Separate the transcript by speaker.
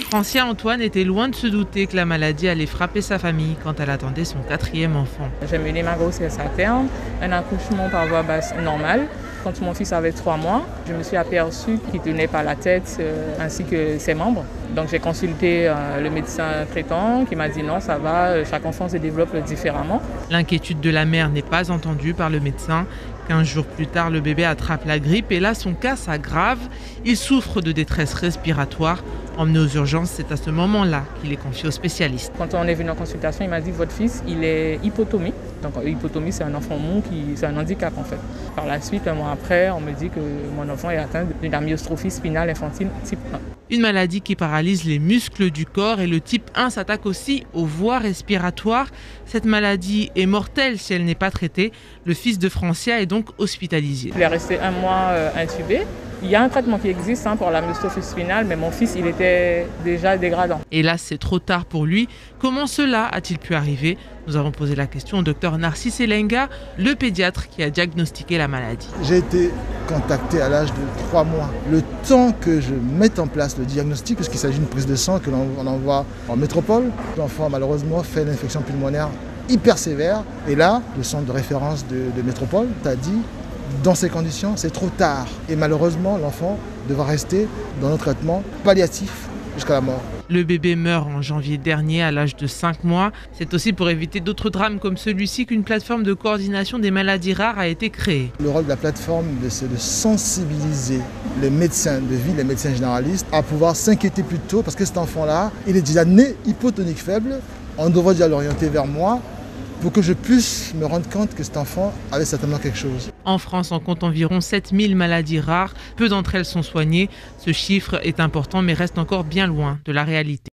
Speaker 1: Francia Antoine était loin de se douter que la maladie allait frapper sa famille quand elle attendait son 4e enfant.
Speaker 2: J'ai mené ma grossesse à terme, un accouchement par voie basse normale. Quand mon fils avait 3 mois, je me suis aperçue qu'il ne tenait pas la tête ainsi que ses membres. Donc j'ai consulté le médecin traitant qui m'a dit non, ça va, chaque enfant se développe différemment.
Speaker 1: L'inquiétude de la mère n'est pas entendue par le médecin. 15 jours plus tard, le bébé attrape la grippe et là, son cas s'aggrave. Il souffre de détresse respiratoire. Emmené aux urgences, c'est à ce moment-là qu'il est confié au spécialiste.
Speaker 2: Quand on est venu en consultation, il m'a dit votre fils, il est hypotomie. Donc hypotomie, c'est un enfant mou, c'est un handicap en fait. Par la suite, un mois après, on me dit que mon enfant est atteint d'une amyostrophie spinale infantile type 1.
Speaker 1: Une maladie qui paralyse les muscles du corps et le type 1 s'attaque aussi aux voies respiratoires. Cette maladie est mortelle si elle n'est pas traitée. Le fils de Francia est donc hospitalisé.
Speaker 2: Il est resté 1 mois intubé. Il y a un traitement qui existe pour la amyostrophie spinale, mais mon fils, il était déjà dégradant.
Speaker 1: Hélas, c'est trop tard pour lui. Comment cela a-t-il pu arriver? Nous avons posé la question au docteur Narcisse Elenga, le pédiatre qui a diagnostiqué la maladie.
Speaker 3: J'ai été contacté à l'âge de 3 mois. Le temps que je mette en place le diagnostic, puisqu'il s'agit d'une prise de sang que l'on envoie en métropole, l'enfant malheureusement fait une infection pulmonaire hyper sévère. Et là, le centre de référence de métropole t'a dit dans ces conditions, c'est trop tard. Et malheureusement, l'enfant devra rester dans un traitement palliatif jusqu'à la mort.
Speaker 1: Le bébé meurt en janvier dernier à l'âge de 5 mois. C'est aussi pour éviter d'autres drames comme celui-ci qu'une plateforme de coordination des maladies rares a été créée.
Speaker 3: Le rôle de la plateforme, c'est de sensibiliser les médecins de ville, les médecins généralistes, à pouvoir s'inquiéter plus tôt parce que cet enfant-là, il est déjà né hypotonique faible. On devrait déjà l'orienter vers moi pour que je puisse me rendre compte que cet enfant avait certainement quelque chose.
Speaker 1: En France, on compte environ 7000 maladies rares. Peu d'entre elles sont soignées. Ce chiffre est important mais reste encore bien loin de la réalité.